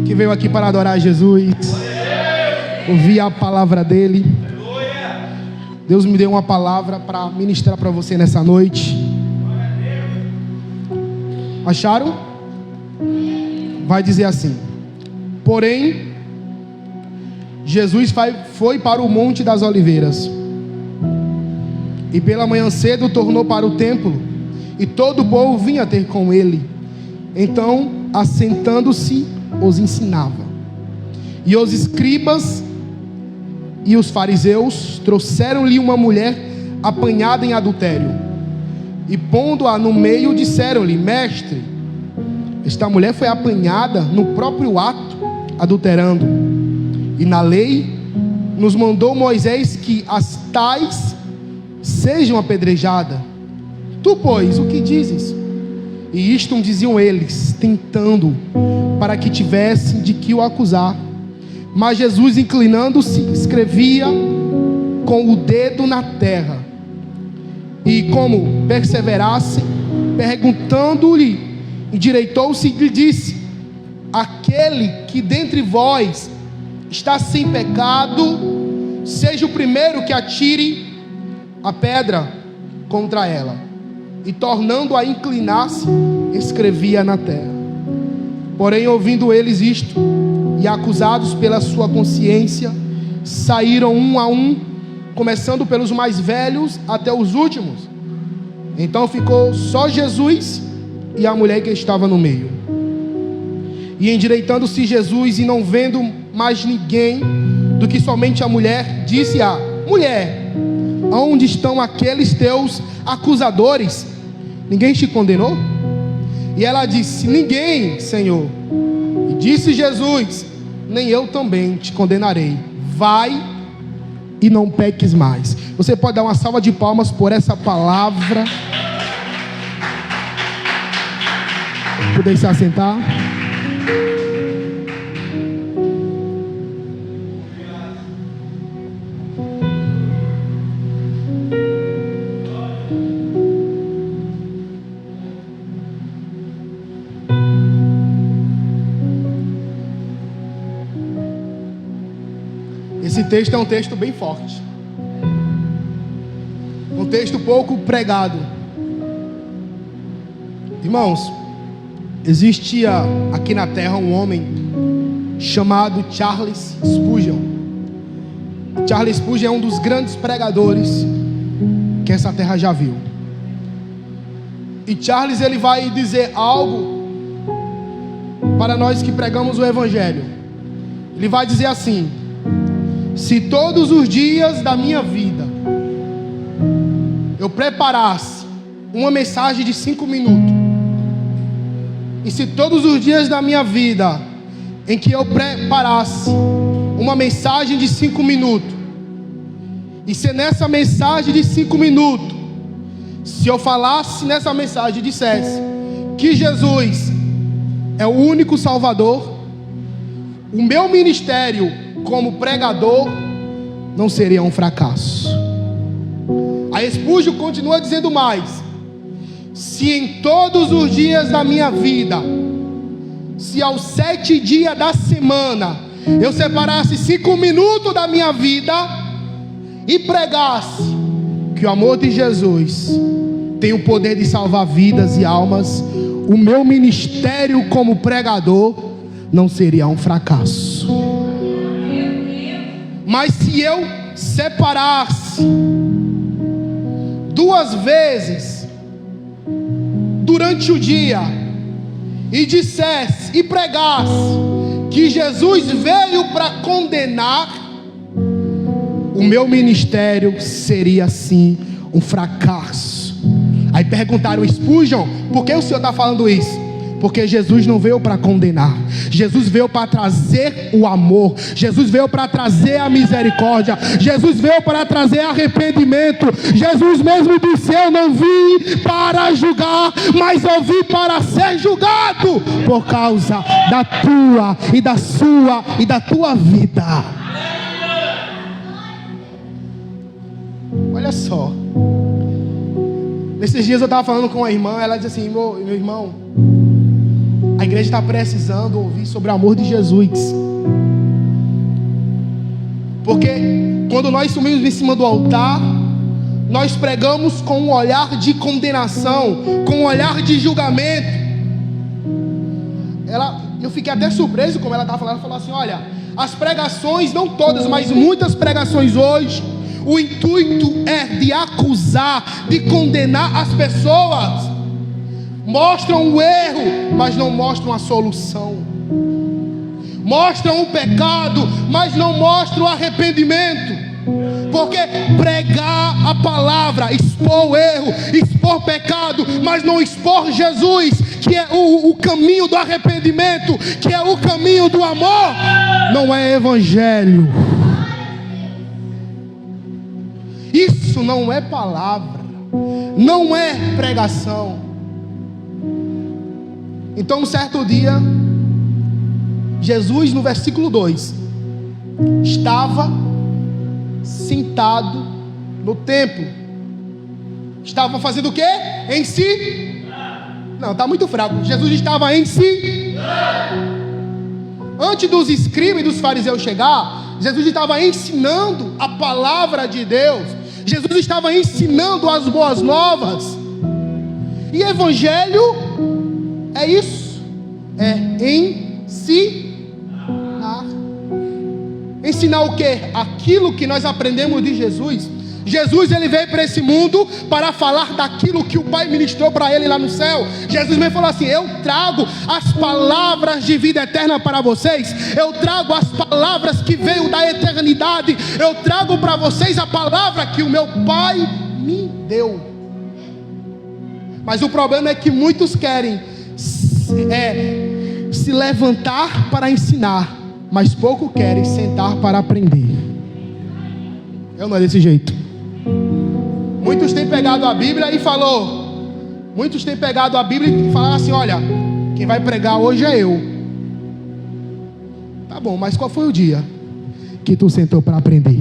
que veio aqui para adorar Jesus, ouvir a palavra dele. Deus me deu uma palavra para ministrar para você nessa noite. Acharam? Vai dizer assim: porém, Jesus foi para o Monte das Oliveiras, e pela manhã cedo tornou para o templo, e todo o povo vinha ter com ele. Então, assentando-se, os ensinava. E os escribas e os fariseus trouxeram-lhe uma mulher apanhada em adultério, e pondo-a no meio, disseram-lhe: mestre, esta mulher foi apanhada no próprio ato, adulterando. E na lei nos mandou Moisés que as tais sejam apedrejadas. Tu, pois, o que dizes? E isto diziam eles, tentando, para que tivessem de que o acusar. Mas Jesus, inclinando-se, escrevia com o dedo na terra. E como perseverassem, perguntando-lhe, endireitou-se e lhe disse: aquele que dentre vós está sem pecado, seja o primeiro que atire a pedra contra ela. E tornando a inclinar-se, escrevia na terra. Porém, ouvindo eles isto, e acusados pela sua consciência, saíram um a um, começando pelos mais velhos até os últimos. Então ficou só Jesus e a mulher que estava no meio. E endireitando-se Jesus, e não vendo mais ninguém do que somente a mulher, disse a mulher: onde estão aqueles teus acusadores? Ninguém te condenou? E ela disse: ninguém, Senhor. E disse Jesus: nem eu também te condenarei. Vai e não peques mais. Você pode dar uma salva de palmas por essa palavra? Poder se assentar. Esse texto é um texto bem forte, um texto pouco pregado. Irmãos, existia aqui na terra um homem chamado Charles Spurgeon. Charles Spurgeon é um dos grandes pregadores que essa terra já viu. E Charles, ele vai dizer algo para nós que pregamos o Evangelho. Ele vai dizer assim: se todos os dias da minha vida eu preparasse uma mensagem de 5 minutos, e se todos os dias da minha vida em que eu preparasse uma mensagem de 5 minutos, e se nessa mensagem de 5 minutos, se eu falasse nessa mensagem e dissesse que Jesus é o único Salvador, o meu ministério como pregador não seria um fracasso. A Spurgeon continua dizendo mais: se em todos os dias da minha vida, se aos 7 dias da semana, eu separasse 5 minutos da minha vida e pregasse que o amor de Jesus tem o poder de salvar vidas e almas, o meu ministério como pregador não seria um fracasso. Mas se eu separasse 2 vezes durante o dia e dissesse e pregasse que Jesus veio para condenar, o meu ministério seria sim um fracasso. Aí perguntaram: Spurgeon, por que o senhor está falando isso? Porque Jesus não veio para condenar, Jesus veio para trazer o amor, Jesus veio para trazer a misericórdia, Jesus veio para trazer arrependimento. Jesus mesmo disse: eu não vim para julgar, mas eu vim para ser julgado por causa da tua e da sua e da tua vida. Olha só, nesses dias eu estava falando com uma irmã, ela disse assim: meu irmão, a A igreja está precisando ouvir sobre o amor de Jesus. Porque quando nós subimos em cima do altar, nós pregamos com um olhar de condenação, com um olhar de julgamento. Eu fiquei até surpreso como ela estava falando. Ela falou assim: olha, as pregações, não todas, mas muitas pregações hoje, o intuito é de acusar, de condenar as pessoas. Mostram o erro, mas não mostram a solução. Mostram o pecado, mas não mostram o arrependimento. Porque pregar a palavra, expor o erro, expor pecado, mas não expor Jesus, que é o caminho do arrependimento, que é o caminho do amor, não é evangelho. Isso não é palavra, não é pregação. Então, um certo dia, Jesus, no versículo 2, estava sentado no templo. Estava fazendo o quê? Em si? Não, está muito fraco. Jesus estava em si. Antes dos escribas e dos fariseus chegar, Jesus estava ensinando a palavra de Deus. Jesus estava ensinando as boas novas. E evangelho é isso. É ensinar. Ensinar o quê? Aquilo que nós aprendemos de Jesus. Jesus, ele veio para esse mundo para falar daquilo que o Pai ministrou para ele lá no céu. Jesus me falou assim: eu trago as palavras de vida eterna para vocês. Eu trago as palavras que veio da eternidade. Eu trago para vocês a palavra que o meu Pai me deu. Mas o problema é que muitos querem se levantar para ensinar, mas pouco querem sentar para aprender. Eu não é desse jeito. Muitos têm pegado a Bíblia e muitos têm pegado a Bíblia e falaram assim: olha, quem vai pregar hoje é eu. Tá bom, mas qual foi o dia que tu sentou para aprender?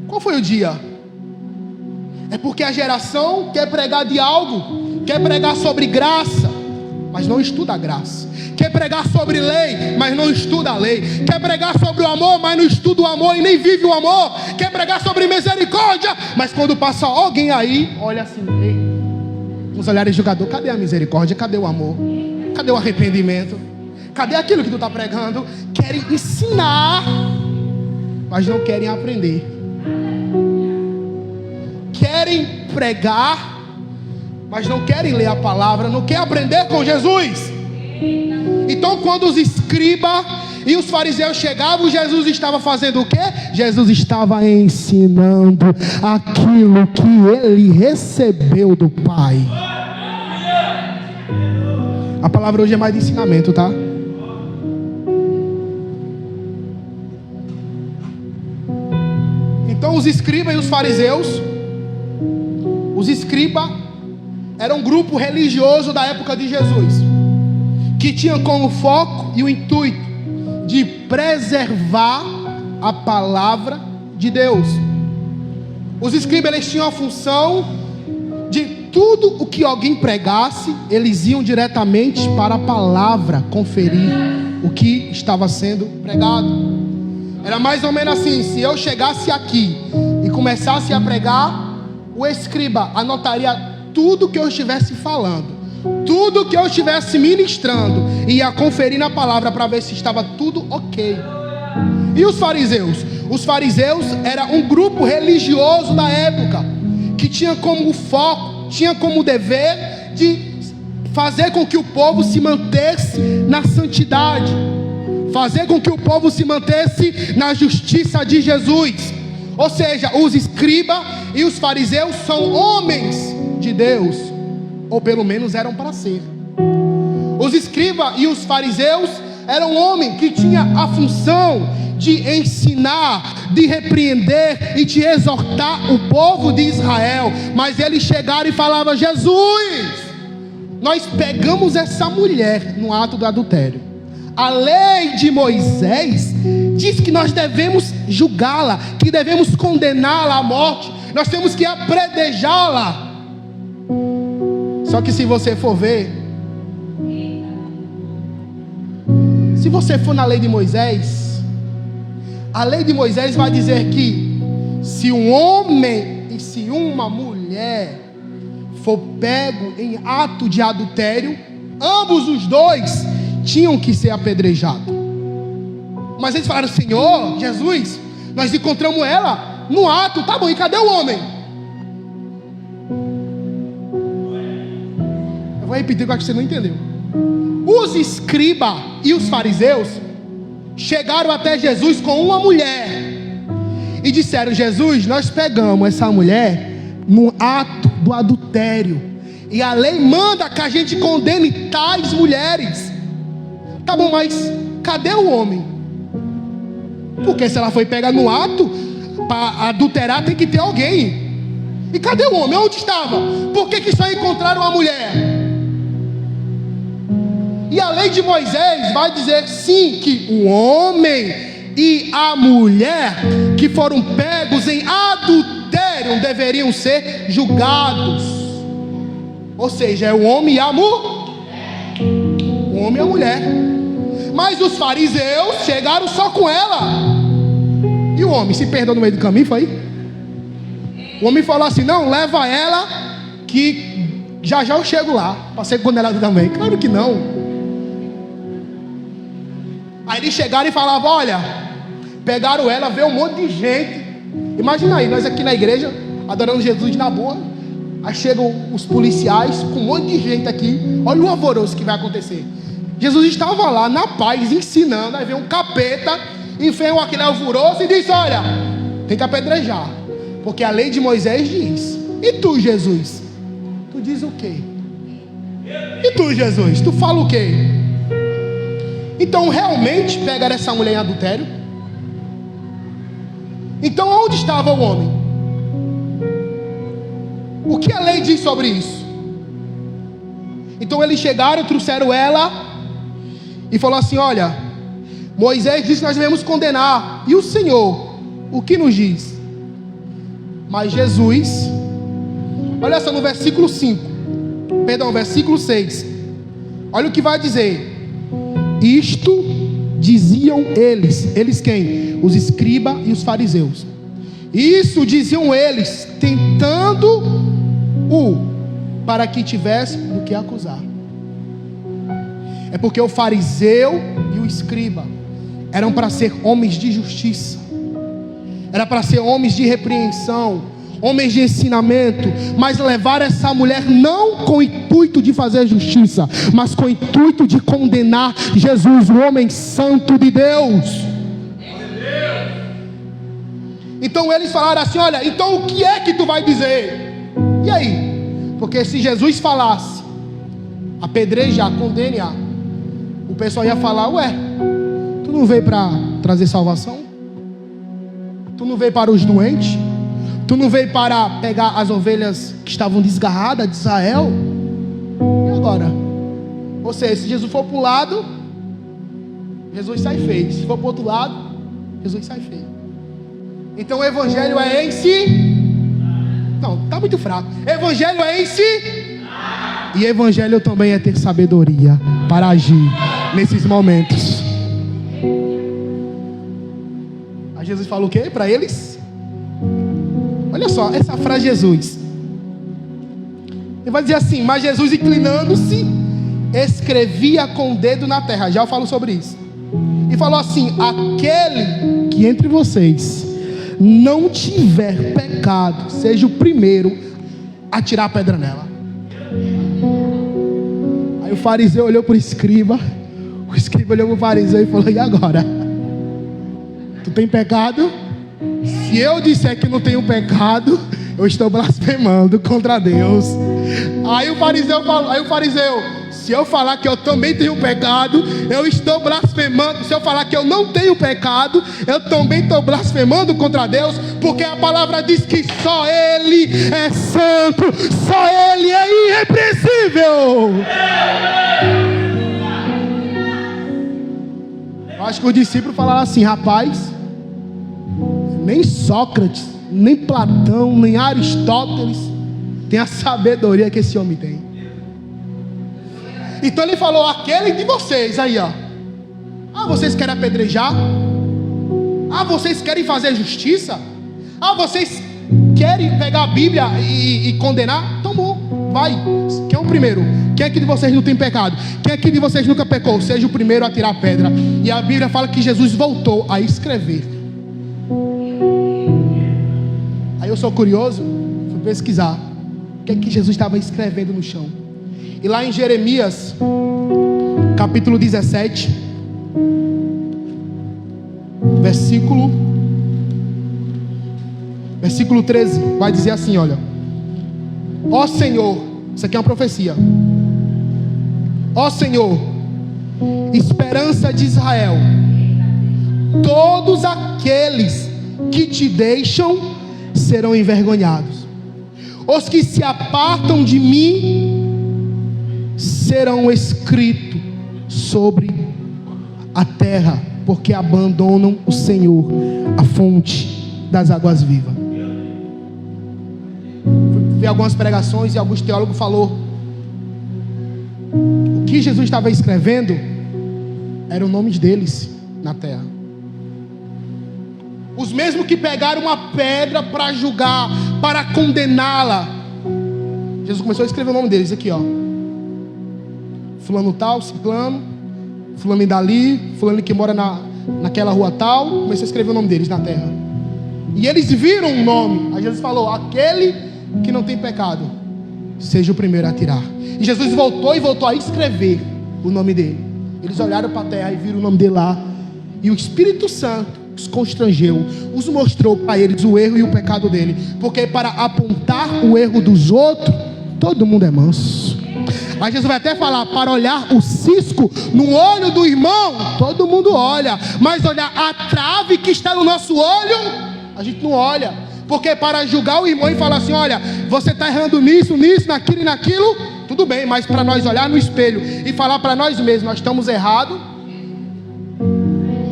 Qual foi o dia? É porque a geração quer pregar de algo, quer pregar sobre graça, mas não estuda a graça. Quer pregar sobre lei, mas não estuda a lei. Quer pregar sobre o amor, mas não estuda o amor e nem vive o amor. Quer pregar sobre misericórdia, mas quando passa alguém aí, olha assim, os olhares de jogador: cadê a misericórdia? Cadê o amor? Cadê o arrependimento? Cadê aquilo que tu está pregando? Querem ensinar, mas não querem aprender. Querem pregar, mas não querem ler a palavra, não querem aprender com Jesus. Então, quando os escribas e os fariseus chegavam, Jesus estava fazendo o quê? Jesus estava ensinando aquilo que ele recebeu do Pai. A palavra hoje é mais de ensinamento, tá? Então, os escribas e os fariseus, os escribas eram um grupo religioso da época de Jesus, que tinha como foco e o intuito de preservar a palavra de Deus. Os escribas, eles tinham a função de tudo o que alguém pregasse, eles iam diretamente para a palavra conferir o que estava sendo pregado. Era mais ou menos assim: se eu chegasse aqui e começasse a pregar, o escriba anotaria tudo que eu estivesse falando, tudo que eu estivesse ministrando, e ia conferir na palavra para ver se estava tudo ok. E os fariseus? Os fariseus era um grupo religioso da época, que tinha como foco, tinha como dever de fazer com que o povo se mantesse na santidade, fazer com que o povo se mantesse na justiça de Jesus. Ou seja, os escribas e os fariseus são homens de Deus, ou pelo menos eram para ser. Os escribas e os fariseus eram homens que tinham a função de ensinar, de repreender e de exortar o povo de Israel. Mas eles chegaram e falavam: Jesus, nós pegamos essa mulher no ato do adultério. A lei de Moisés diz que nós devemos julgá-la, que devemos condená-la à morte, nós temos que apedrejá-la. Só que se você for ver, se você for na lei de Moisés, a lei de Moisés vai dizer que se um homem e se uma mulher for pego em ato de adultério, ambos os dois tinham que ser apedrejados. Mas eles falaram: Senhor Jesus, nós encontramos ela no ato, tá bom, e cadê o homem? Eu vou repetir, porque eu acho que você não entendeu. Os escribas e os fariseus chegaram até Jesus com uma mulher e disseram: Jesus, nós pegamos essa mulher no ato do adultério, e a lei manda que a gente condene tais mulheres. Tá bom, mas cadê o homem? Porque se ela foi pega no ato, para adulterar tem que ter alguém. E cadê o homem? Onde estava? Por que só encontraram a mulher? E a lei de Moisés vai dizer sim, que o homem e a mulher que foram pegos em adultério deveriam ser julgados. Ou seja, é o homem e a mulher. O homem e a mulher. Mas os fariseus chegaram só com ela. E o homem se perdeu no meio do caminho, foi? O homem falou assim: não, leva ela, que já eu chego lá para ser condenado também. Claro que não. Aí eles chegaram e falavam: olha, pegaram ela, veio um monte de gente. Imagina aí, nós aqui na igreja adorando Jesus na boa, aí chegam os policiais com um monte de gente aqui. Olha o alvoroço que vai acontecer. Jesus estava lá na paz ensinando, aí veio um capeta e veio aquele alvoroço e disse: olha, tem que apedrejar, porque a lei de Moisés diz. E tu, Jesus? Tu diz o quê? E tu, Jesus? Tu fala o quê? Então realmente pegaram essa mulher em adultério? Então onde estava o homem? O que a lei diz sobre isso? Então eles chegaram, trouxeram ela e falou assim: olha, Moisés disse que nós devemos condenar, e o Senhor, o que nos diz? Mas Jesus, olha só no versículo 5, perdão, versículo 6, olha o que vai dizer. Isto diziam eles quem? Os escribas e os fariseus. Isso diziam eles, tentando-o, para que tivesse o que acusar. É porque o fariseu e o escriba eram para ser homens de justiça, era para ser homens de repreensão, homens de ensinamento, mas levaram essa mulher não com o intuito de fazer justiça, mas com o intuito de condenar Jesus, o homem santo de Deus. Então eles falaram assim: olha, então o que é que tu vai dizer? E aí? Porque se Jesus falasse apedrejar, condene-a, o pessoal ia falar: ué, tu não veio para trazer salvação? Tu não veio para os doentes? Tu não veio para pegar as ovelhas que estavam desgarradas de Israel? E agora? Ou seja, se Jesus for para um lado, Jesus sai feio. Se for para o outro lado, Jesus sai feio. Então o evangelho é em si? Não, está muito fraco. Evangelho é em si? E evangelho também é ter sabedoria para agir nesses momentos. Aí Jesus fala o quê para eles? Olha só, essa frase de Jesus. Ele vai dizer assim: mas Jesus, inclinando-se, escrevia com o dedo na terra. Já eu falo sobre isso. E falou assim: aquele que entre vocês não tiver pecado, seja o primeiro a tirar a pedra nela. Aí o fariseu olhou para o escriba olhou para o fariseu e falou: e agora? Tu tem pecado? Se eu disser que não tenho pecado, eu estou blasfemando contra Deus. Aí o fariseu falou: se eu falar que eu também tenho pecado, eu estou blasfemando. Se eu falar que eu não tenho pecado, eu também estou blasfemando contra Deus, porque a palavra diz que só Ele é santo, só Ele é irrepreensível. Eu acho que os discípulos falaram assim: rapaz, nem Sócrates, nem Platão, nem Aristóteles tem a sabedoria que esse homem tem. Então ele falou: aquele de vocês aí, ó. Ah, vocês querem apedrejar? Ah, vocês querem fazer justiça? Ah, vocês querem pegar a Bíblia e condenar? Então bom, vai. Quem é o primeiro? Quem aqui de vocês não tem pecado? Quem aqui de vocês nunca pecou? Seja o primeiro a tirar a pedra. E a Bíblia fala que Jesus voltou a escrever. Aí eu sou curioso, fui pesquisar o que é que Jesus estava escrevendo no chão. E lá em Jeremias, capítulo 17, versículo 13, vai dizer assim, olha: ó Senhor, isso aqui é uma profecia. Ó Senhor, esperança de Israel, todos aqueles que te deixam serão envergonhados. Os que se apartam de mim serão escritos sobre a terra, porque abandonam o Senhor, a fonte das águas vivas. Vi algumas pregações e alguns teólogos falou o que Jesus estava escrevendo eram nomes deles na terra. Os mesmos que pegaram uma pedra para julgar, para condená-la. Jesus começou a escrever o nome deles aqui, ó. Fulano tal, ciclano, fulano dali, fulano que mora naquela rua tal. Começou a escrever o nome deles na terra. E eles viram um nome. Aí Jesus falou: aquele que não tem pecado, seja o primeiro a tirar. E Jesus voltou a escrever o nome dele. Eles olharam para a terra e viram o nome dele lá. E o Espírito Santo os constrangeu, os mostrou para eles o erro e o pecado dele. Porque para apontar o erro dos outros, todo mundo é manso. Mas Jesus vai até falar: para olhar o cisco no olho do irmão, todo mundo olha. Mas olhar a trave que está no nosso olho, a gente não olha. Porque para julgar o irmão e falar assim: olha, você está errando nisso, naquilo e naquilo, tudo bem. Mas para nós olhar no espelho e falar para nós mesmos: nós estamos errados,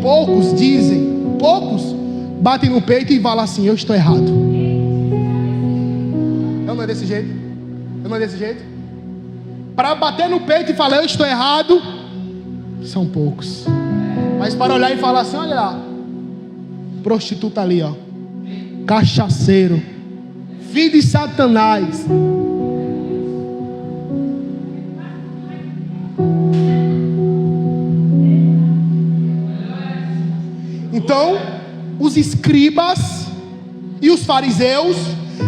poucos dizem. Poucos batem no peito e falam assim: eu estou errado. Eu não é desse jeito. Para bater no peito e falar eu estou errado, são poucos. Mas para olhar e falar assim: olha lá, prostituta ali, ó, cachaceiro, filho de Satanás. Então, os escribas e os fariseus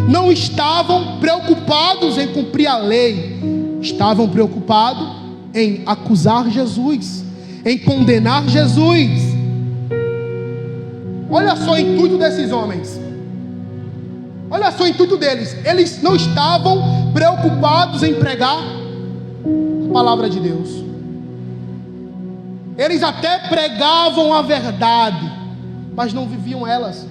não estavam preocupados em cumprir a lei, estavam preocupados em acusar Jesus, em condenar Jesus. Olha só o intuito desses homens, olha só o intuito deles. Eles não estavam preocupados em pregar a palavra de Deus. Eles até pregavam a verdade, mas não viviam elas.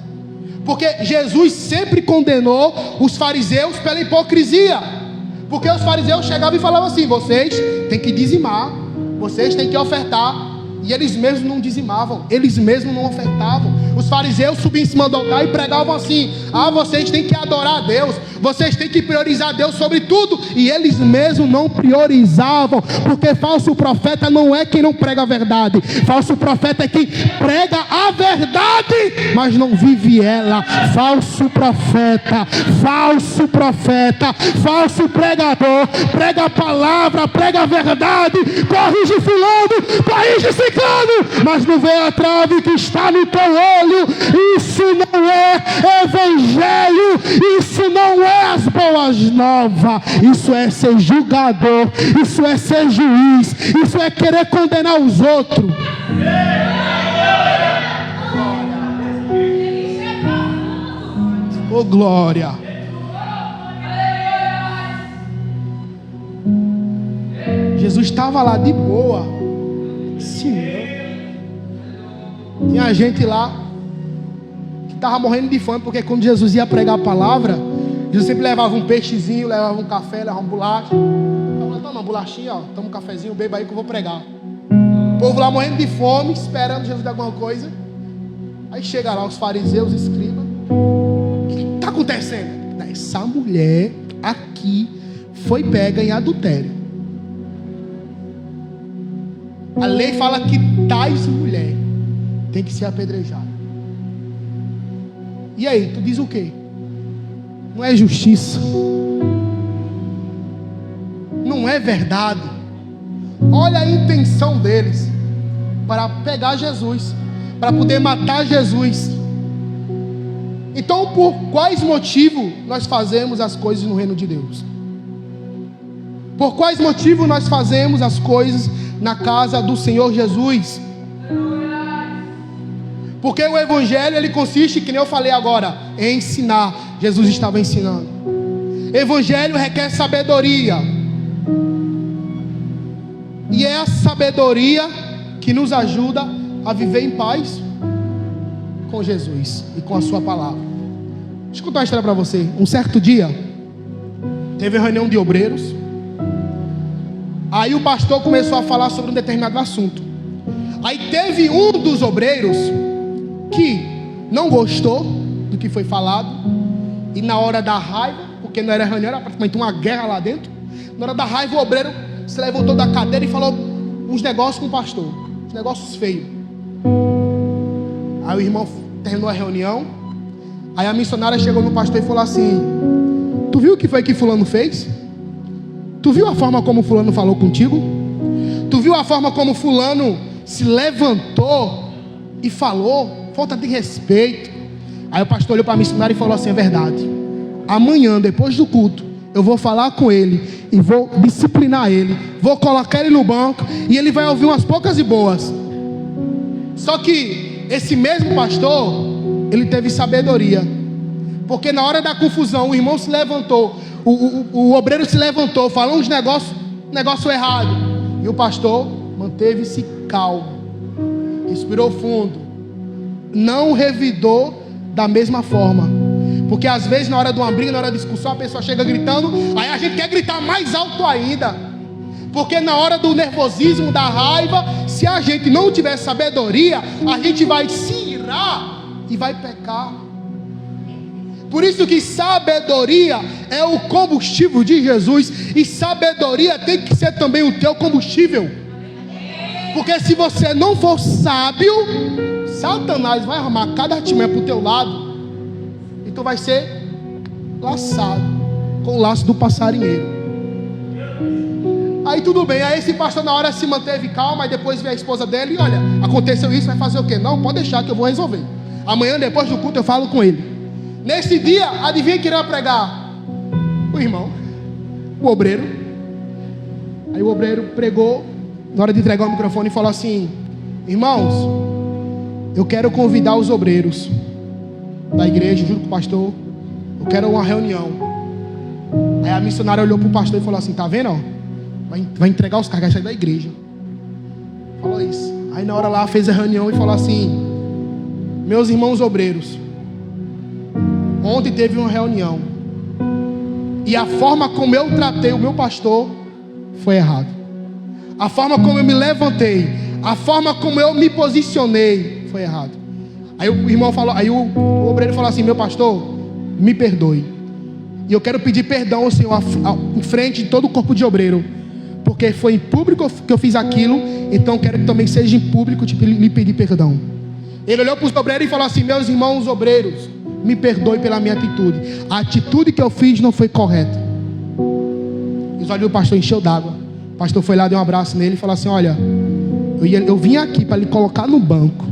Porque Jesus sempre condenou os fariseus pela hipocrisia. Porque os fariseus chegavam e falavam assim: vocês têm que dizimar, vocês têm que ofertar. E eles mesmos não dizimavam, eles mesmos não ofertavam. Os fariseus subiam em cima do altar e pregavam assim: ah, vocês têm que adorar a Deus, vocês têm que priorizar Deus sobre tudo. E eles mesmos não priorizavam. Porque falso profeta não é quem não prega a verdade. Falso profeta é quem prega a verdade, mas não vive ela. Falso profeta, falso pregador, prega a palavra, prega a verdade, corrige fulano, corrige ciclano, mas não vê a trave que está no teu olho. Isso não é evangelho, isso não é as boas novas, isso é ser julgador, isso é ser juiz, isso é querer condenar os outros. Oh glória! Jesus estava lá de boa. Sim. Tinha gente lá que estava morrendo de fome, porque quando Jesus ia pregar a palavra, Jesus sempre levava um peixezinho, levava um café, levava uma bolacha. Toma uma bolachinha, ó, toma um cafezinho, beba aí que eu vou pregar. O povo lá morrendo de fome, esperando Jesus dar alguma coisa. Aí chega lá os fariseus, os escribas. O que está acontecendo? Essa mulher aqui foi pega em adultério. A lei fala que tais mulher tem que ser apedrejada. E aí, tu diz o quê? Não é justiça, não é verdade. Olha a intenção deles para pegar Jesus, para poder matar Jesus. Então, por quais motivos nós fazemos as coisas no reino de Deus? Por quais motivos nós fazemos as coisas na casa do Senhor Jesus? Porque o evangelho, ele consiste, que nem eu falei agora, em ensinar. Jesus estava ensinando. Evangelho requer sabedoria. E é a sabedoria que nos ajuda a viver em paz com Jesus e com a sua palavra. Deixa eu contar uma história para você. Um certo dia, teve uma reunião de obreiros. Aí o pastor começou a falar sobre um determinado assunto. Aí teve um dos obreiros que não gostou do que foi falado. E na hora da raiva, porque não era reunião, era praticamente uma guerra lá dentro. Na hora da raiva, o obreiro se levantou da cadeira e falou uns negócios com o pastor. Uns negócios feios. Aí o irmão terminou a reunião. Aí a missionária chegou no pastor e falou assim: tu viu o que foi que fulano fez? Tu viu a forma como fulano falou contigo? Tu viu a forma como fulano se levantou e falou? Falta de respeito. Aí o pastor olhou para a missionária e falou assim: é verdade. Amanhã, depois do culto, eu vou falar com ele e vou disciplinar ele. Vou colocar ele no banco e ele vai ouvir umas poucas e boas. Só que esse mesmo pastor, ele teve sabedoria. Porque na hora da confusão, o irmão se levantou, o obreiro se levantou, falou uns negócio errado. E o pastor manteve-se calmo, respirou fundo, não revidou da mesma forma. Porque às vezes na hora de uma briga, na hora da discussão, a pessoa chega gritando, aí a gente quer gritar mais alto ainda. Porque na hora do nervosismo, da raiva, se a gente não tiver sabedoria, a gente vai se irar e vai pecar. Por isso que sabedoria é o combustível de Jesus. E sabedoria tem que ser também o teu combustível. Porque se você não for sábio, Satanás vai armar cada artimanha para o teu lado. E tu vai ser laçado com o laço do passarinheiro. Aí tudo bem, aí esse pastor na hora se manteve calmo. Aí depois veio a esposa dele e olha, aconteceu isso, vai fazer o quê? Não, pode deixar que eu vou resolver. Amanhã depois do culto eu falo com ele. Nesse dia, adivinha quem irá pregar? O irmão, o obreiro. Aí o obreiro pregou, na hora de entregar o microfone, e falou assim: irmãos, eu quero convidar os obreiros da igreja, junto com o pastor. Eu quero uma reunião. Aí a missionária olhou para o pastor e falou assim: tá vendo? Vai entregar os cargos da igreja. Falou isso. Aí na hora lá fez a reunião e falou assim: meus irmãos obreiros, ontem teve uma reunião e a forma como eu tratei o meu pastor foi errado. A forma como eu me levantei, a forma como eu me posicionei foi errado. Aí o irmão falou, aí o obreiro falou assim: meu pastor, me perdoe. E eu quero pedir perdão ao Senhor em frente de todo o corpo de obreiro, porque foi em público que eu fiz aquilo. Então quero que também seja em público lhe pedir perdão. Ele olhou para os obreiros e falou assim: meus irmãos obreiros, me perdoe pela minha atitude. A atitude que eu fiz não foi correta. Os olhos do pastor encheu d'água. O pastor foi lá, deu um abraço nele e falou assim: olha, eu vim aqui para lhe colocar no banco.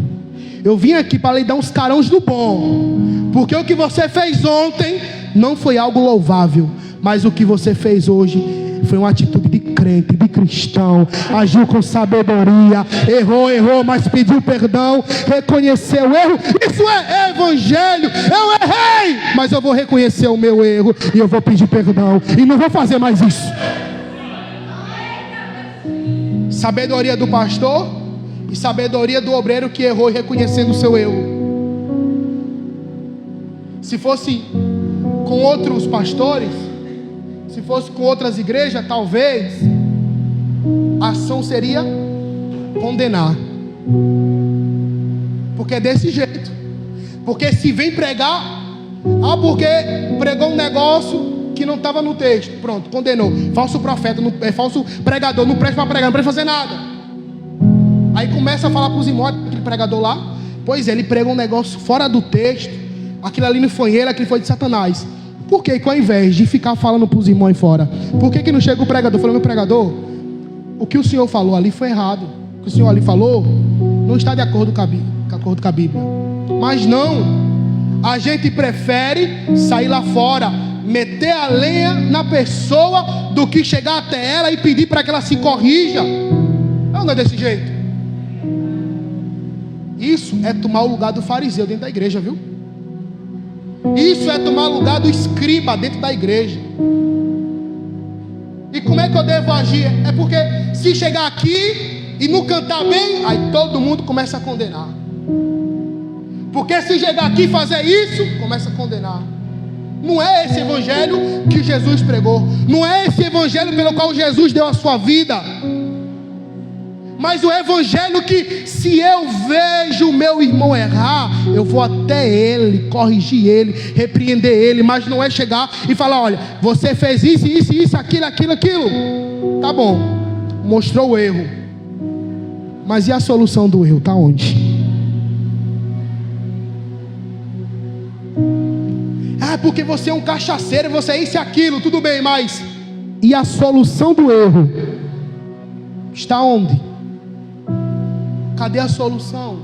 Eu vim aqui para lhe dar uns carões do bom. Porque o que você fez ontem não foi algo louvável, mas o que você fez hoje foi uma atitude de crente, de cristão. Agiu com sabedoria. Errou, mas pediu perdão, reconheceu o erro. Isso é evangelho. Eu errei, mas eu vou reconhecer o meu erro e eu vou pedir perdão e não vou fazer mais isso. Sabedoria do pastor e sabedoria do obreiro que errou e reconhecendo o seu erro. Se fosse com outros pastores, se fosse com outras igrejas, talvez a ação seria condenar. Porque é desse jeito. Porque se vem pregar, porque pregou um negócio que não estava no texto, pronto, condenou. Falso profeta, falso pregador, não presta para pregar, não presta para fazer nada. Aí começa a falar para os irmãos, aquele pregador lá. Pois é, ele pregou um negócio fora do texto. Aquilo ali não foi ele, aquilo foi de Satanás. Por que ao invés de ficar falando para os irmãos aí fora, por que não chega o pregador? Falou, meu pregador, o que o senhor falou ali foi errado. O que o senhor ali falou não está de acordo com a Bíblia. Mas não, a gente prefere sair lá fora, meter a lenha na pessoa, do que chegar até ela e pedir para que ela se corrija. Não é desse jeito. Isso é tomar o lugar do fariseu dentro da igreja, viu? Isso é tomar o lugar do escriba dentro da igreja. E como é que eu devo agir? É porque se chegar aqui e não cantar bem, aí todo mundo começa a condenar. Porque se chegar aqui e fazer isso, começa a condenar. Não é esse evangelho que Jesus pregou. Não é esse evangelho pelo qual Jesus deu a sua vida. Mas o evangelho que, se eu vejo o meu irmão errar, eu vou até ele, corrigir ele, repreender ele. Mas não é chegar e falar, olha, você fez isso, aquilo. Tá bom, mostrou o erro. Mas e a solução do erro? Tá onde? Ah, porque você é um cachaceiro, você é isso e aquilo, tudo bem, mas e a solução do erro? Está onde? Cadê a solução?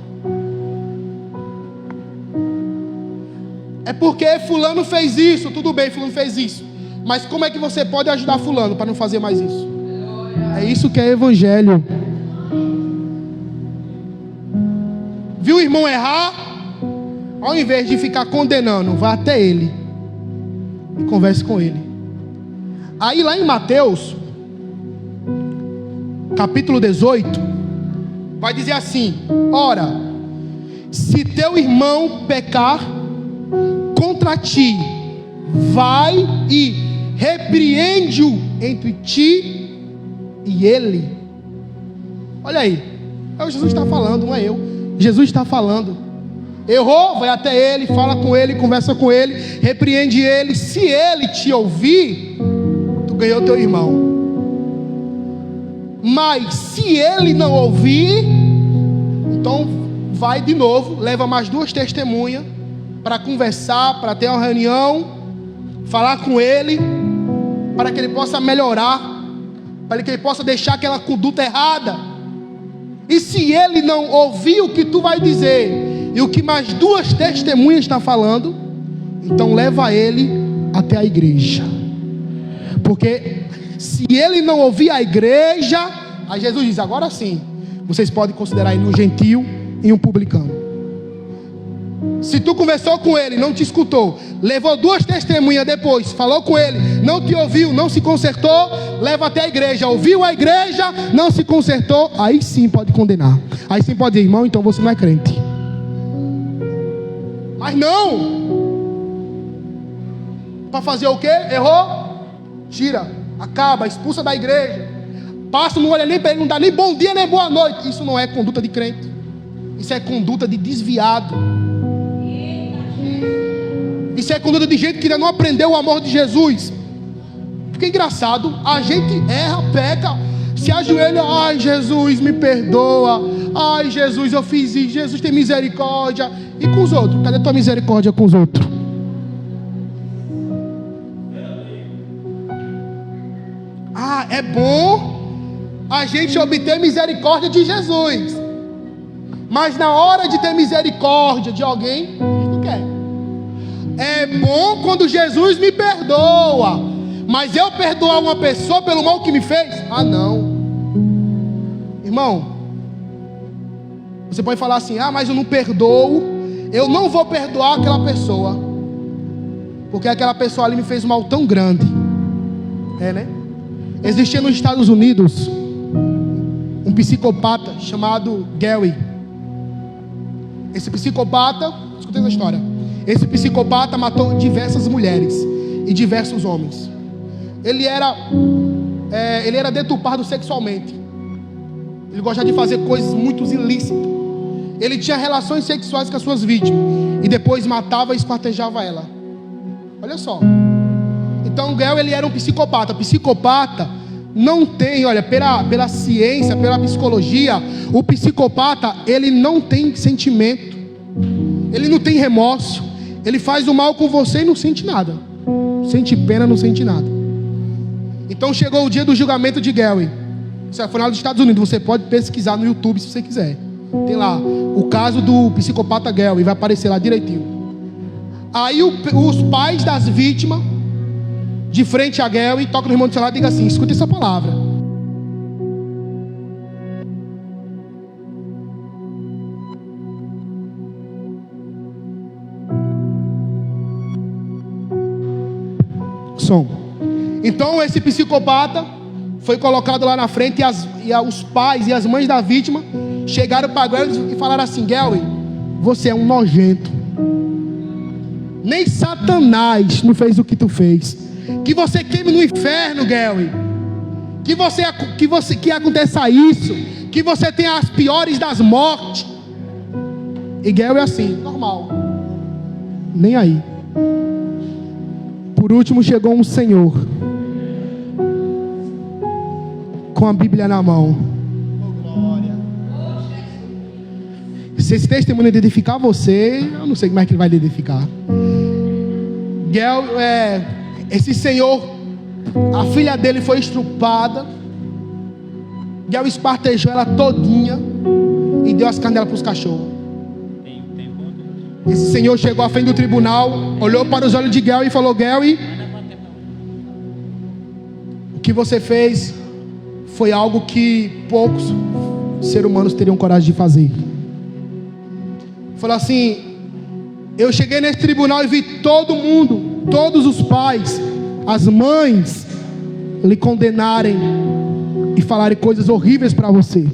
É porque fulano fez isso, tudo bem, fulano fez isso, mas como é que você pode ajudar fulano para não fazer mais isso? É isso que é evangelho. Viu o irmão errar? Ao invés de ficar condenando, vá até ele e converse com ele. Aí lá em Mateus capítulo 18 vai dizer assim: ora, se teu irmão pecar contra ti, vai e repreende-o entre ti e ele. Olha aí, é o que Jesus está falando, não é eu. Jesus está falando. Errou, vai até ele, fala com ele, conversa com ele, repreende ele. Se ele te ouvir, tu ganhou teu irmão. Mas se ele não ouvir, então vai de novo, leva mais 2 testemunhas para conversar, para ter uma reunião, falar com ele, para que ele possa melhorar, para que ele possa deixar aquela conduta errada. E se ele não ouvir o que tu vai dizer, e o que mais 2 testemunhas estão falando, então leva ele até a igreja. Porque se ele não ouvir a igreja, aí Jesus diz, agora sim, vocês podem considerar ele um gentil e um publicano. Se tu conversou com ele, não te escutou, levou 2 testemunhas depois, falou com ele, não te ouviu, não se consertou, leva até a igreja. Ouviu a igreja, não se consertou, aí sim pode condenar. Aí sim pode dizer, irmão, então você não é crente. Mas não, para fazer o quê? Errou? Tira, acaba, expulsa da igreja, passa, não olha nem para ele, não dá nem bom dia nem boa noite. Isso não é conduta de crente, isso é conduta de desviado. Isso é conduta de gente que ainda não aprendeu o amor de Jesus. Porque é engraçado, a gente erra, peca, se ajoelha, ai Jesus me perdoa, ai Jesus eu fiz isso, Jesus tem misericórdia. E com os outros? Cadê tua misericórdia com os outros? Ah, é bom a gente obter misericórdia de Jesus, mas na hora de ter misericórdia de alguém, a gente não quer. É bom quando Jesus me perdoa, mas eu perdoar uma pessoa pelo mal que me fez? Ah não. Irmão, você pode falar assim, ah, mas eu não perdoo, eu não vou perdoar aquela pessoa, porque aquela pessoa ali me fez um mal tão grande. É, né? Existia nos Estados Unidos um psicopata chamado Gary. Esse psicopata, escuta essa história. Esse psicopata matou diversas mulheres e diversos homens. Ele era deturpado sexualmente. Ele gostava de fazer coisas muito ilícitas. Ele tinha relações sexuais com as suas vítimas e depois matava e esquartejava ela. Olha só. Então Gary, ele era um psicopata. Psicopata não tem, olha, pela ciência, pela psicologia, o psicopata, ele não tem sentimento, ele não tem remorso, ele faz o mal com você e não sente nada, sente pena, não sente nada. Então chegou o dia do julgamento de Gary. Isso foi lá dos Estados Unidos, você pode pesquisar no YouTube se você quiser. Tem lá o caso do psicopata Gary, vai aparecer lá direitinho. Aí os pais das vítimas, de frente a Gary, toca no irmão do celular e diga assim: escuta essa palavra. Som. Então esse psicopata foi colocado lá na frente e os pais e as mães da vítima chegaram para Gary e falaram assim: Gary, você é um nojento. Nem Satanás não fez o que tu fez. Que você queime no inferno, Gary. Que aconteça isso. Que você tenha as piores das mortes. E Gary é assim, normal. Nem aí. Por último chegou um senhor com a Bíblia na mão. Oh, glória. Se esse testemunho identificar você, eu não sei como é que ele vai identificar. Esse senhor, a filha dele foi estrupada. Gel espartejou ela todinha e deu as canelas para os cachorros. Esse senhor chegou à frente do tribunal, olhou para os olhos de Gel e falou: Gel, o que você fez foi algo que poucos seres humanos teriam coragem de fazer. Falou assim: eu cheguei nesse tribunal e vi todo mundo, todos os pais, as mães, lhe condenarem e falarem coisas horríveis para você.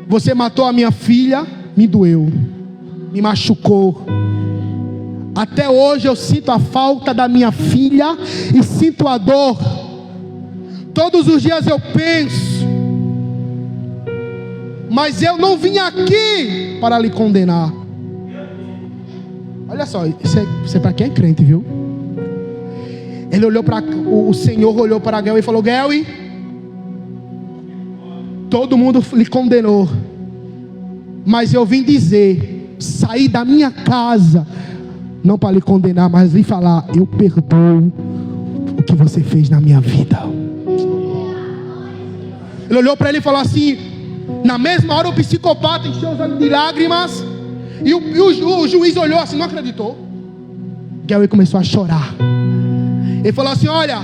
Você matou a minha filha, me doeu, me machucou. Até hoje eu sinto a falta da minha filha e sinto a dor. Todos os dias eu penso, mas eu não vim aqui para lhe condenar. Olha só, isso é para quem é crente, viu? Ele olhou para o Senhor olhou para Gel e falou: Gel, todo mundo lhe condenou, mas eu vim dizer, sair da minha casa, não para lhe condenar, mas lhe falar: eu perdoo o que você fez na minha vida. Ele olhou para ele e falou assim. Na mesma hora o psicopata encheu os olhos de lágrimas. E o juiz olhou assim, não acreditou. Gary começou a chorar. Ele falou assim: olha,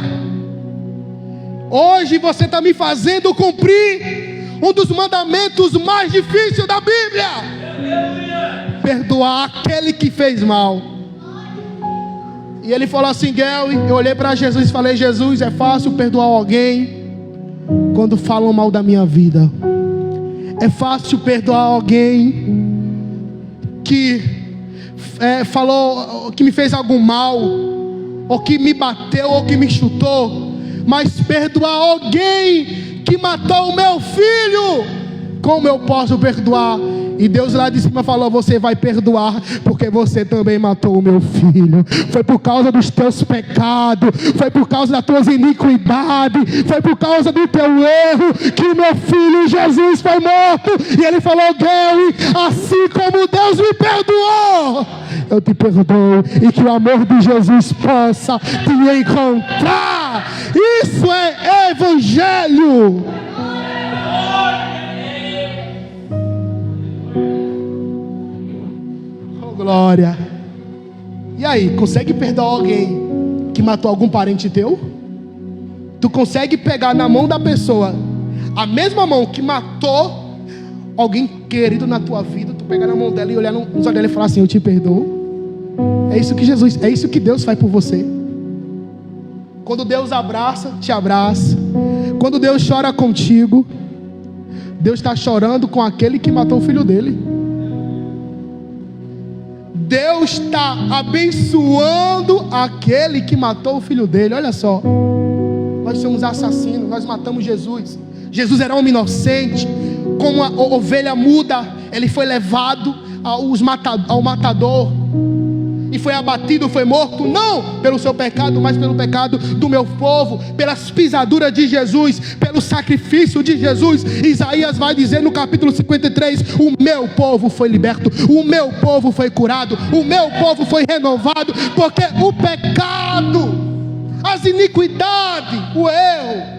hoje você está me fazendo cumprir um dos mandamentos mais difíceis da Bíblia: perdoar aquele que fez mal. E ele falou assim: Gary, eu olhei para Jesus e falei: Jesus, é fácil perdoar alguém quando falam mal da minha vida. É fácil perdoar alguém que falou, que me fez algum mal, ou que me bateu, ou que me chutou. Mas perdoar alguém que matou o meu filho, como eu posso perdoar? E Deus lá de cima falou: você vai perdoar, porque você também matou o meu filho. Foi por causa dos teus pecados, foi por causa das tuas iniquidades, foi por causa do teu erro que o meu filho Jesus foi morto. E ele falou: Gary, assim como Deus me perdoou, eu te perdoo, e que o amor de Jesus possa te encontrar. Isso é evangelho. Glória. E aí, consegue perdoar alguém que matou algum parente teu? Tu consegue pegar na mão da pessoa, a mesma mão que matou alguém querido na tua vida, tu pegar na mão dela e olhar nos olhos dela e falar assim: eu te perdoo? É isso que Jesus, é isso que Deus faz por você. Quando Deus abraça, te abraça. Quando Deus chora contigo, Deus está chorando com aquele que matou o filho dele. Deus está abençoando aquele que matou o filho dele. Olha só, nós somos assassinos, nós matamos Jesus. Jesus era homem inocente, como a ovelha muda, ele foi levado ao matador. e foi abatido, foi morto, não pelo seu pecado, mas pelo pecado do meu povo, pelas pisaduras de Jesus, pelo sacrifício de Jesus. Isaías vai dizer no capítulo 53, o meu povo foi liberto, o meu povo foi curado, o meu povo foi renovado, porque o pecado, as iniquidades, o erro,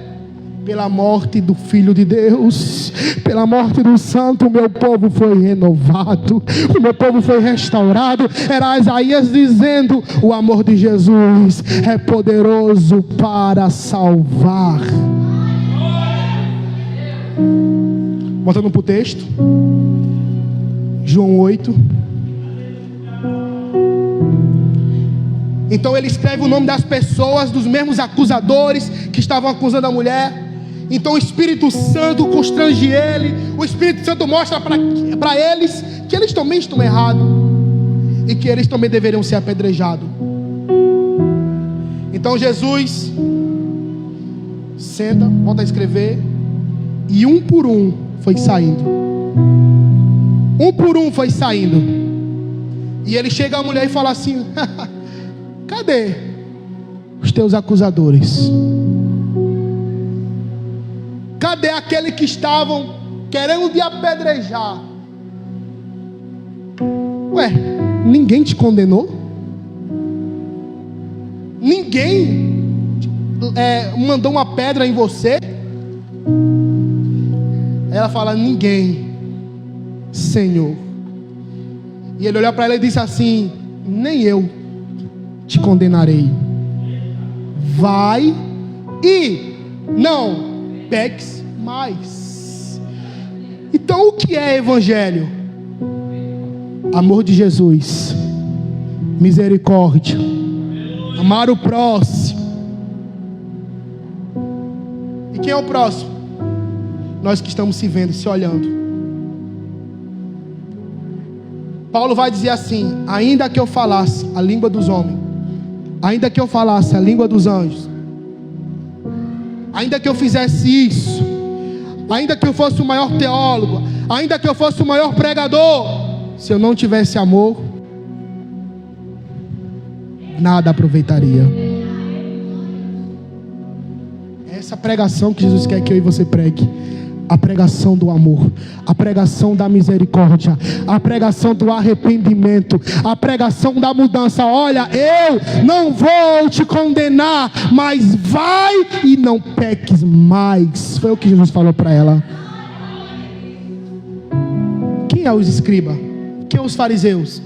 pela morte do Filho de Deus, pela morte do Santo, o meu povo foi renovado, o meu povo foi restaurado. Era Isaías dizendo: o amor de Jesus é poderoso para salvar. Voltando para o texto, João 8. Então ele escreve o nome das pessoas, dos mesmos acusadores que estavam acusando a mulher. Então o Espírito Santo constrange ele. O Espírito Santo mostra para eles que eles também estão errados e que eles também deveriam ser apedrejados. Então Jesus senta, volta a escrever, e um por um foi saindo. Um por um foi saindo. E ele chega à mulher e fala assim: cadê os teus acusadores? Cadê aqueles que estavam querendo te apedrejar? Ué, ninguém te condenou? Ninguém mandou uma pedra em você? Ela fala: ninguém, Senhor. E ele olha para ela e disse assim: nem eu te condenarei. Vai e não peques mais. Então o que é evangelho? Amor de Jesus, misericórdia, amar o próximo. E quem é o próximo? Nós que estamos se vendo, se olhando. Paulo vai dizer assim: ainda que eu falasse a língua dos homens, ainda que eu falasse a língua dos anjos, ainda que eu fizesse isso, ainda que eu fosse o maior teólogo, ainda que eu fosse o maior pregador, se eu não tivesse amor, nada aproveitaria. Essa pregação que Jesus quer que eu e você pregue: a pregação do amor, a pregação da misericórdia, a pregação do arrependimento, a pregação da mudança. Olha, eu não vou te condenar, mas vai e não peques mais. Foi o que Jesus falou para ela. Quem é os escribas? Quem é os fariseus?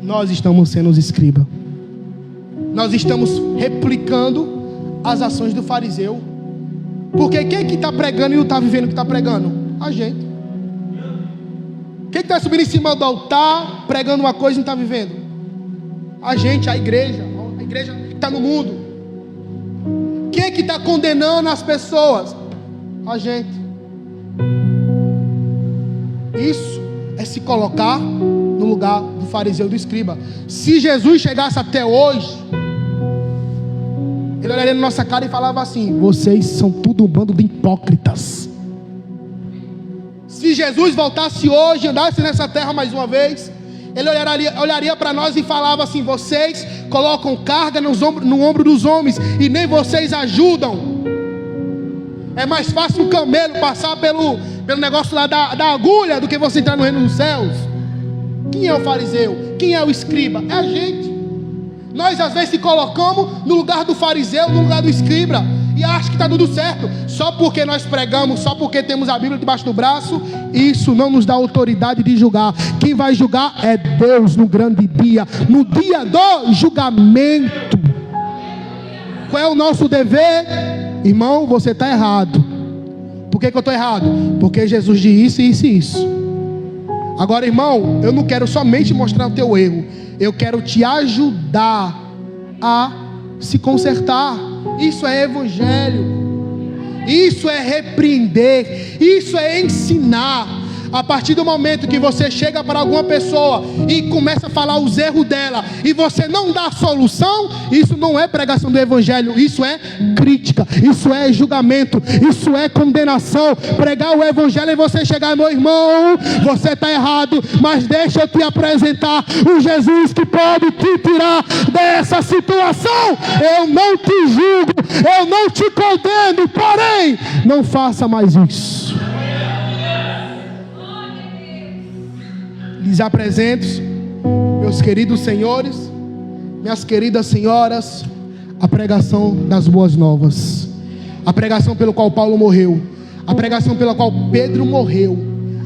Nós estamos sendo os escribas. Nós estamos replicando as ações do fariseu. Porque quem que está pregando e não está vivendo o que está pregando? A gente. Quem que está subindo em cima do altar, pregando uma coisa e não está vivendo? A gente, a igreja que está no mundo. Quem que está condenando as pessoas? A gente. Isso é se colocar no lugar do fariseu, do escriba. Se Jesus chegasse até hoje, ele olharia na nossa cara e falava assim: vocês são tudo um bando de hipócritas. Se Jesus voltasse hoje, andasse nessa terra mais uma vez, ele olharia para nós e falava assim: vocês colocam carga no ombro dos homens e nem vocês ajudam. É mais fácil o camelo passar pelo negócio lá da agulha do que você entrar no reino dos céus. Quem é o fariseu? Quem é o escriba? É a gente. Nós às vezes se colocamos no lugar do fariseu, no lugar do escriba, e acha que está tudo certo. Só porque nós pregamos, só porque temos a Bíblia debaixo do braço, isso não nos dá autoridade de julgar. Quem vai julgar é Deus no grande dia, no dia do julgamento. Qual é o nosso dever? Irmão, você está errado. Por que eu estou errado? Porque Jesus disse isso e isso. Agora, irmão, eu não quero somente mostrar o teu erro, eu quero te ajudar a se consertar. Isso é evangelho. Isso é repreender. Isso é ensinar. A partir do momento que você chega para alguma pessoa e começa a falar os erros dela, e você não dá solução, isso não é pregação do evangelho, isso é crítica, isso é julgamento, isso é condenação. Pregar o evangelho e você chegar: meu irmão, você está errado, mas deixa eu te apresentar o Jesus que pode te tirar dessa situação. Eu não te julgo, eu não te condeno, porém, não faça mais isso. Lhes apresento, meus queridos senhores, minhas queridas senhoras, a pregação das boas novas, a pregação pelo qual Paulo morreu, a pregação pela qual Pedro morreu,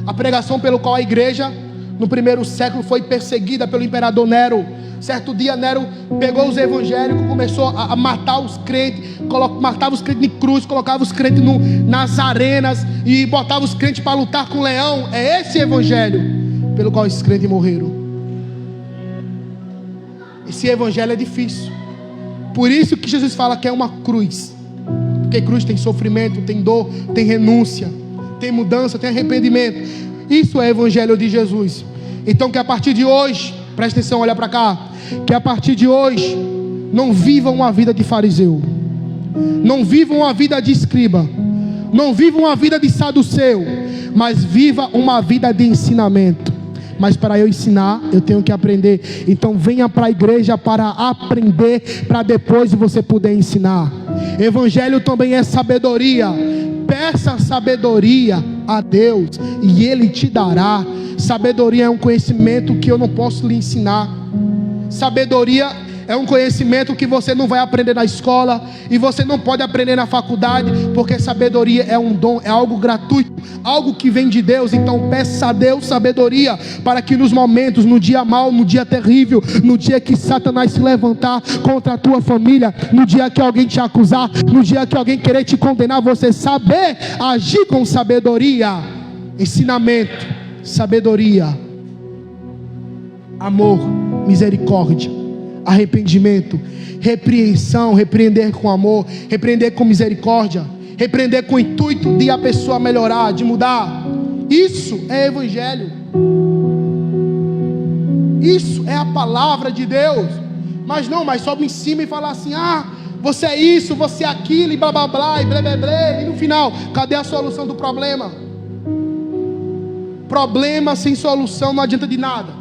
a pregação pelo qual a igreja no primeiro século foi perseguida pelo imperador Nero. Certo dia Nero pegou os evangélicos, começou a matar os crentes, matava os crentes em cruz, colocava os crentes nas arenas e botava os crentes para lutar com o leão. É esse evangelho pelo qual esses crentes morreram. Esse evangelho é difícil. Por isso que Jesus fala que é uma cruz. Porque cruz tem sofrimento, tem dor, tem renúncia, tem mudança, tem arrependimento. Isso é evangelho de Jesus. Então que a partir de hoje, presta atenção, olha para cá, que a partir de hoje não vivam uma vida de fariseu, não vivam uma vida de escriba, não vivam uma vida de saduceu, mas viva uma vida de ensinamento. Mas para eu ensinar, eu tenho que aprender. Então venha para a igreja para aprender, para depois você poder ensinar. Evangelho também é sabedoria. Peça sabedoria a Deus e Ele te dará. Sabedoria é um conhecimento que eu não posso lhe ensinar. Sabedoria é um conhecimento que você não vai aprender na escola e você não pode aprender na faculdade, porque sabedoria é um dom, é algo gratuito, algo que vem de Deus. Então peça a Deus sabedoria, para que nos momentos, no dia mau, no dia terrível, no dia que Satanás se levantar contra a tua família, no dia que alguém te acusar, no dia que alguém querer te condenar, você saber agir com sabedoria. Ensinamento, sabedoria, amor, misericórdia, arrependimento, repreensão, repreender com amor, repreender com misericórdia, repreender com o intuito de a pessoa melhorar, de mudar. Isso é evangelho. Isso é a palavra de Deus. Mas sobe em cima e fala assim: você é isso, você é aquilo, e blá blá blá, e blá blá blá, e no final, cadê a solução do problema? Problema sem solução não adianta de nada.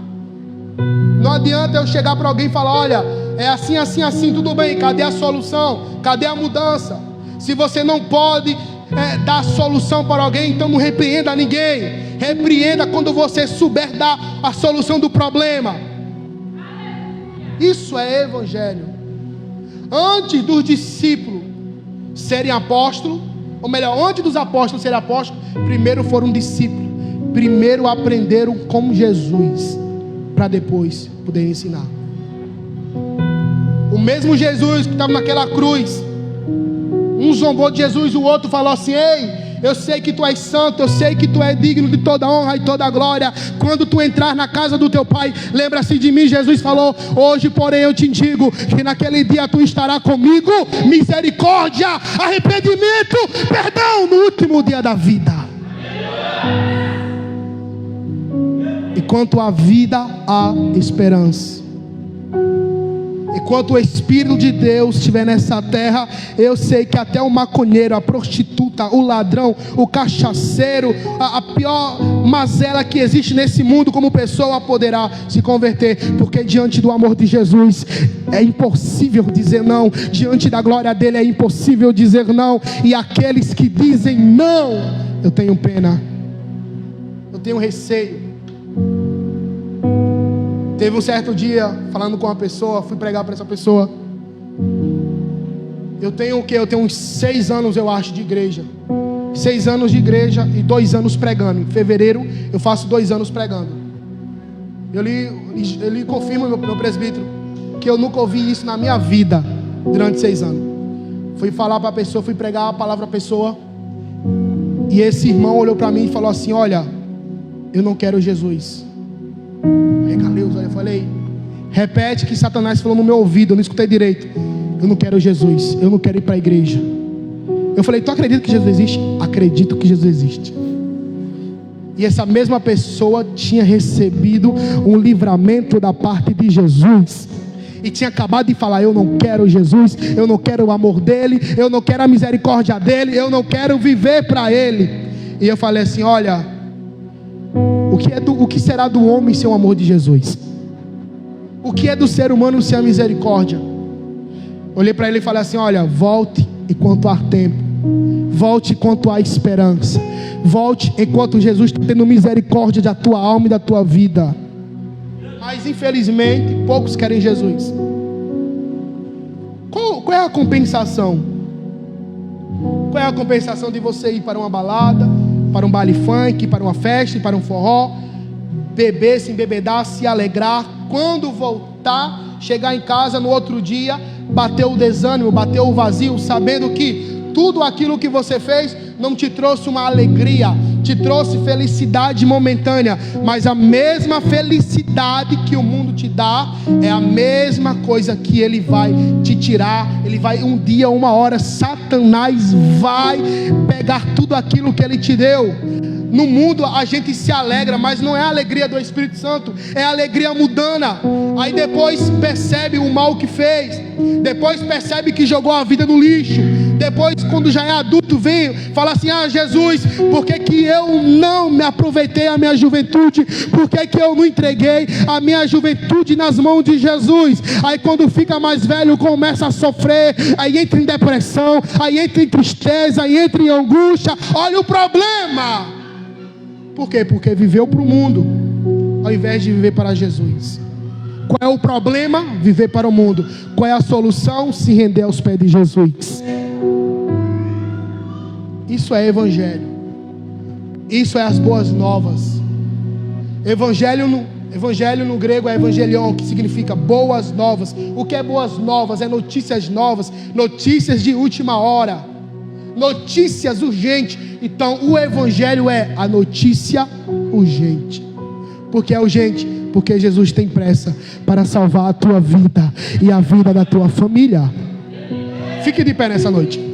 Não adianta eu chegar para alguém e falar: olha, é assim, assim, assim, tudo bem, cadê a solução? Cadê a mudança? Se você não pode dar solução para alguém, então não repreenda ninguém. Repreenda quando você souber dar a solução do problema. Isso é evangelho. Antes dos discípulos serem apóstolos, ou melhor, antes dos apóstolos serem apóstolos, primeiro foram discípulos. Primeiro aprenderam com Jesus, para depois poder ensinar. O mesmo Jesus que estava naquela cruz, um zombou de Jesus, o outro falou assim: ei, eu sei que tu és santo, eu sei que tu és digno de toda honra e toda glória. Quando tu entrar na casa do teu pai, lembra-se de mim. Jesus falou: hoje porém eu te digo que naquele dia tu estarás comigo. Misericórdia, arrependimento, perdão no último dia da vida. Enquanto há vida, há esperança. Enquanto o Espírito de Deus estiver nessa terra, eu sei que até o maconheiro, a prostituta, o ladrão, o cachaceiro, a pior mazela que existe nesse mundo como pessoa poderá se converter, porque diante do amor de Jesus é impossível dizer não, diante da glória dele é impossível dizer não. E aqueles que dizem não, eu tenho pena, eu tenho receio. Teve um certo dia, falando com uma pessoa, fui pregar para essa pessoa. Eu tenho o quê? Eu tenho uns 6 anos, eu acho, de igreja. 6 anos de igreja e 2 anos pregando. Em fevereiro eu faço 2 anos pregando. Ele confirma, meu presbítero, que eu nunca ouvi isso na minha vida durante 6 anos. Fui falar para a pessoa, fui pregar a palavra para a pessoa, e esse irmão olhou para mim e falou assim: olha, eu não quero Jesus. Regalei os olhos, eu falei: repete, que Satanás falou no meu ouvido, eu não escutei direito. Eu não quero Jesus, eu não quero ir para a igreja. Eu falei: tu acredita que Jesus existe? Acredito que Jesus existe. E essa mesma pessoa tinha recebido um livramento da parte de Jesus. E tinha acabado de falar: eu não quero Jesus, eu não quero o amor dele, eu não quero a misericórdia dele, eu não quero viver para ele. E eu falei assim: olha, o que será do homem sem o amor de Jesus? O que é do ser humano sem a misericórdia? Olhei para ele e falei assim: olha, volte enquanto há tempo, volte enquanto há esperança, volte enquanto Jesus está tendo misericórdia da tua alma e da tua vida. Mas infelizmente poucos querem Jesus. Qual é a compensação? Qual é a compensação de você ir para uma balada, para um baile funk, para uma festa, para um forró, beber, se embebedar, se alegrar, quando voltar, chegar em casa no outro dia, bater o desânimo, bater o vazio, sabendo que tudo aquilo que você fez não te trouxe uma alegria, te trouxe felicidade momentânea, mas a mesma felicidade que o mundo te dá é a mesma coisa que ele vai te tirar. Ele vai, um dia, uma hora, Satanás vai pegar tudo aquilo que ele te deu. No mundo a gente se alegra, mas não é a alegria do Espírito Santo, é a alegria mundana. Aí depois percebe o mal que fez, depois percebe que jogou a vida no lixo, depois quando já é adulto vem, fala assim: ah, Jesus, por que eu não me aproveitei a minha juventude? Por que eu não entreguei a minha juventude nas mãos de Jesus? Aí quando fica mais velho começa a sofrer, aí entra em depressão, aí entra em tristeza, aí entra em angústia. Olha o problema. Por quê? Porque viveu para o mundo ao invés de viver para Jesus. Qual é o problema? Viver para o mundo. Qual é a solução? Se render aos pés de Jesus. Isso é evangelho. Isso é as boas novas. Evangelho no grego é evangelion, que significa boas novas. O que é boas novas? É notícias novas, notícias de última hora, notícias urgentes. Então o evangelho é a notícia urgente. Porque é urgente? Porque Jesus tem pressa para salvar a tua vida e a vida da tua família. Fique de pé nessa noite.